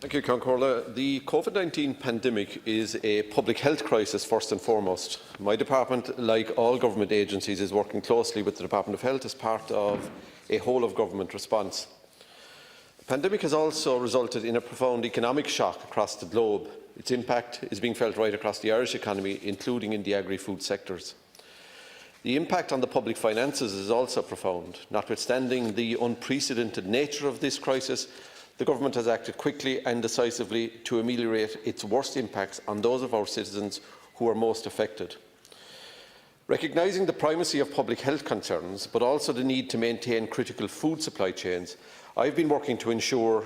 Thank you, Concorla. The COVID-19 pandemic is a public health crisis first and foremost. My department, like all government agencies, is working closely with the Department of Health as part of a whole-of-government response. The pandemic has also resulted in a profound economic shock across the globe. Its impact is being felt right across the Irish economy, including in the agri-food sectors. The impact on the public finances is also profound. Notwithstanding the unprecedented nature of this crisis, the Government has acted quickly and decisively to ameliorate its worst impacts on those of our citizens who are most affected. Recognising the primacy of public health concerns, but also the need to maintain critical food supply chains, I have been working to ensure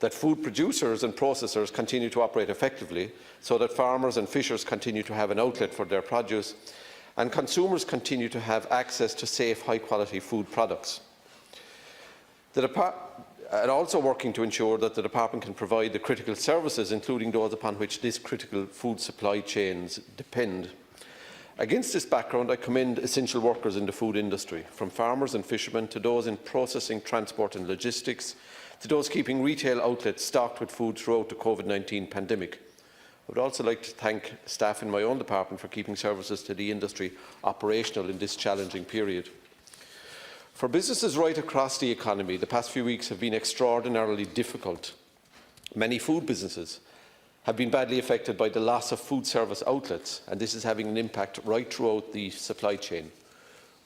that food producers and processors continue to operate effectively, so that farmers and fishers continue to have an outlet for their produce, and consumers continue to have access to safe, high-quality food products. And also working to ensure that the Department can provide the critical services, including those upon which these critical food supply chains depend. Against this background, I commend essential workers in the food industry, from farmers and fishermen to those in processing, transport and logistics, to those keeping retail outlets stocked with food throughout the COVID-19 pandemic. I would also like to thank staff in my own department for keeping services to the industry operational in this challenging period. For businesses right across the economy, the past few weeks have been extraordinarily difficult. Many food businesses have been badly affected by the loss of food service outlets, and this is having an impact right throughout the supply chain.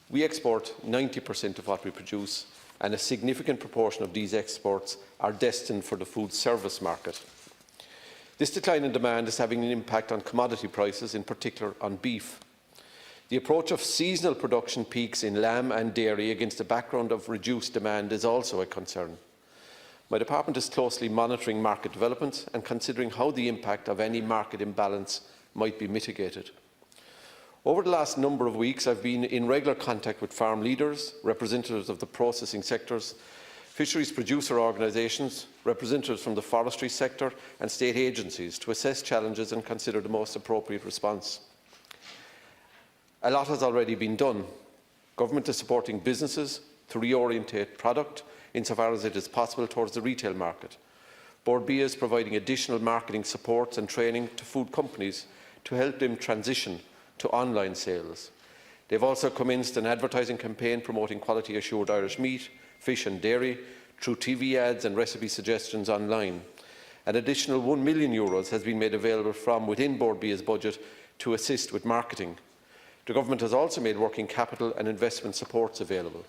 We export 90% of what we produce, and a significant proportion of these exports are destined for the food service market. This decline in demand is having an impact on commodity prices, in particular on beef. The approach of seasonal production peaks in lamb and dairy against a background of reduced demand is also a concern. My department is closely monitoring market developments and considering how the impact of any market imbalance might be mitigated. Over the last number of weeks, I've been in regular contact with farm leaders, representatives of the processing sectors, fisheries producer organisations, representatives from the forestry sector and state agencies to assess challenges and consider the most appropriate response. A lot has already been done. Government is supporting businesses to reorientate product insofar as it is possible towards the retail market. Board B is providing additional marketing support and training to food companies to help them transition to online sales. They have also commenced an advertising campaign promoting quality assured Irish meat, fish and dairy through TV ads and recipe suggestions online. An additional €1 million has been made available from within Board B's budget to assist with marketing. The Government has also made working capital and investment supports available.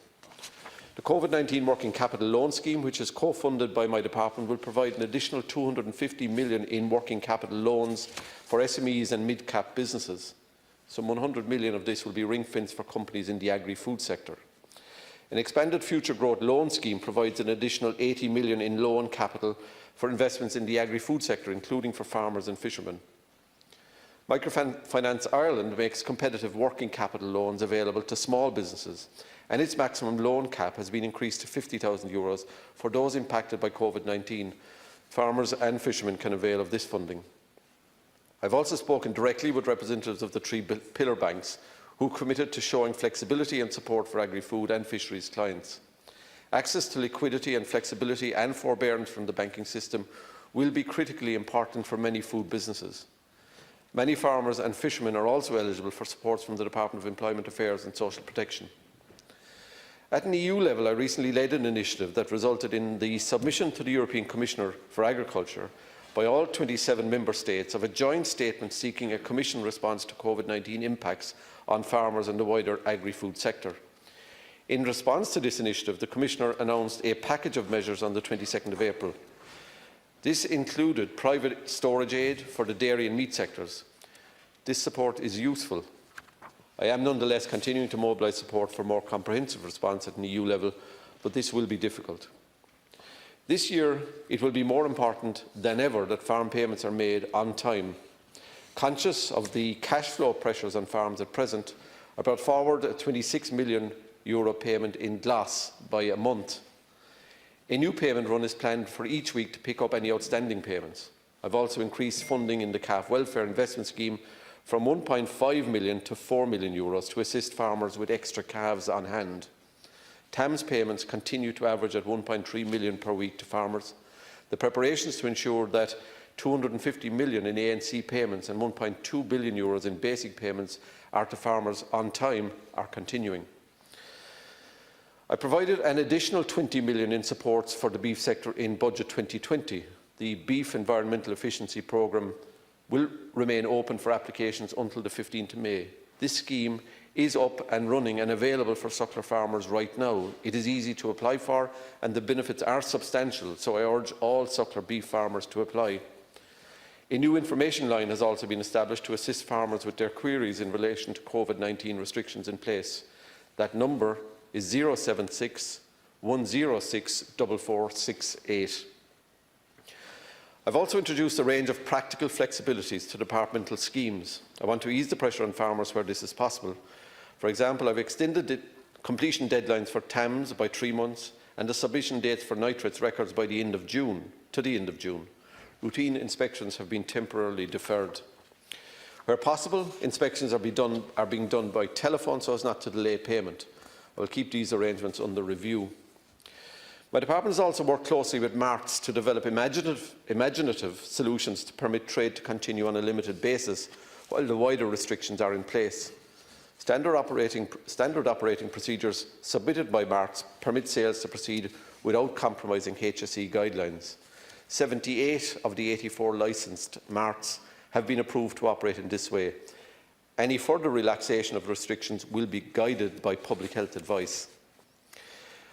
The COVID-19 Working Capital Loan Scheme, which is co-funded by my department, will provide an additional €250 million in working capital loans for SMEs and mid-cap businesses. Some €100 million of this will be ring-fenced for companies in the agri-food sector. An expanded Future Growth Loan Scheme provides an additional €80 million in loan capital for investments in the agri-food sector, including for farmers and fishermen. Microfinance Ireland makes competitive working capital loans available to small businesses, and its maximum loan cap has been increased to €50,000 for those impacted by COVID-19. Farmers and fishermen can avail of this funding. I have also spoken directly with representatives of the three pillar banks who committed to showing flexibility and support for agri-food and fisheries clients. Access to liquidity and flexibility and forbearance from the banking system will be critically important for many food businesses. Many farmers and fishermen are also eligible for supports from the Department of Employment Affairs and Social Protection. At an EU level, I recently led an initiative that resulted in the submission to the European Commissioner for Agriculture by all 27 member states of a joint statement seeking a Commission response to COVID-19 impacts on farmers and the wider agri-food sector. In response to this initiative, the Commissioner announced a package of measures on the 22nd of April. This included private storage aid for the dairy and meat sectors. This support is useful. I am nonetheless continuing to mobilise support for a more comprehensive response at an EU level, but this will be difficult. This year, it will be more important than ever that farm payments are made on time. Conscious of the cash flow pressures on farms at present, I brought forward a €26 million payment in gloss by a month. A new payment run is planned for each week to pick up any outstanding payments. I have also increased funding in the calf welfare investment scheme from €1.5 million to €4 million to assist farmers with extra calves on hand. TAMS payments continue to average at €1.3 million per week to farmers. The preparations to ensure that 250 million in ANC payments and €1.2 billion in basic payments are to farmers on time are continuing. I provided an additional 20 million in supports for the beef sector in Budget 2020. The Beef Environmental Efficiency Programme will remain open for applications until the 15th of May. This scheme is up and running and available for suckler farmers right now. It is easy to apply for and the benefits are substantial, so I urge all suckler beef farmers to apply. A new information line has also been established to assist farmers with their queries in relation to COVID-19 restrictions in place. That number is 076 106 4468. I've also introduced a range of practical flexibilities to departmental schemes. I want to ease the pressure on farmers where this is possible. For example, I've extended the completion deadlines for TAMs by 3 months and the submission dates for nitrates records by the end of June, to the end of June. Routine inspections have been temporarily deferred. Where possible, inspections are being done by telephone so as not to delay payment. I will keep these arrangements under review. My department has also worked closely with marts to develop imaginative solutions to permit trade to continue on a limited basis while the wider restrictions are in place. Standard operating procedures submitted by marts permit sales to proceed without compromising HSE guidelines. 78 of the 84 licensed marts have been approved to operate in this way. Any further relaxation of restrictions will be guided by public health advice.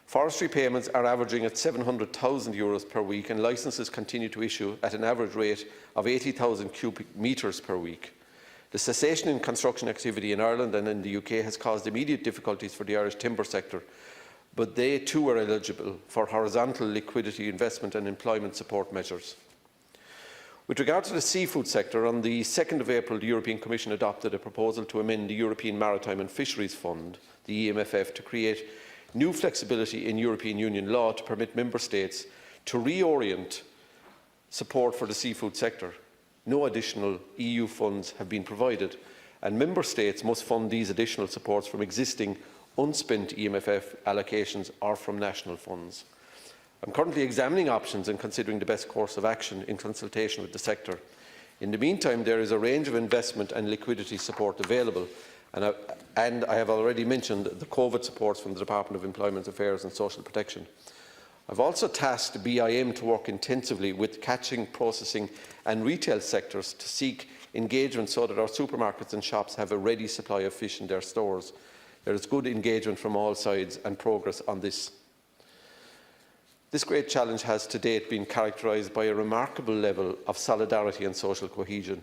Forestry payments are averaging at €700,000 per week and licences continue to issue at an average rate of 80,000 cubic metres per week. The cessation in construction activity in Ireland and in the UK has caused immediate difficulties for the Irish timber sector, but they too are eligible for horizontal liquidity investment and employment support measures. With regard to the seafood sector, on the 2nd of April, the European Commission adopted a proposal to amend the European Maritime and Fisheries Fund, the EMFF, to create new flexibility in European Union law to permit Member States to reorient support for the seafood sector. No additional EU funds have been provided, and Member States must fund these additional supports from existing unspent EMFF allocations or from national funds. I am currently examining options and considering the best course of action in consultation with the sector. In the meantime, there is a range of investment and liquidity support available, and I have already mentioned the COVID supports from the Department of Employment Affairs and Social Protection. I have also tasked BIM to work intensively with catching, processing and retail sectors to seek engagement so that our supermarkets and shops have a ready supply of fish in their stores. There is good engagement from all sides and progress on this. This great challenge has to date been characterised by a remarkable level of solidarity and social cohesion.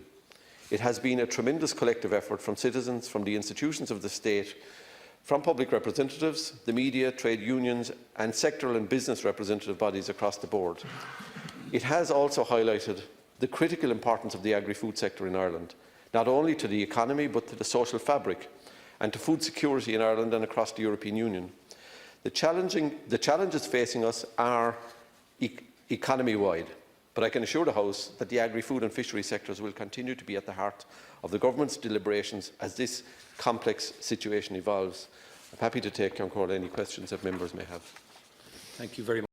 It has been a tremendous collective effort from citizens, from the institutions of the state, from public representatives, the media, trade unions and sectoral and business representative bodies across the board. It has also highlighted the critical importance of the agri-food sector in Ireland, not only to the economy but to the social fabric and to food security in Ireland and across the European Union. The challenges facing us are economy-wide, but I can assure the House that the agri-food and fishery sectors will continue to be at the heart of the Government's deliberations as this complex situation evolves. I am happy to take, Councillor, any questions that members may have. Thank you very much.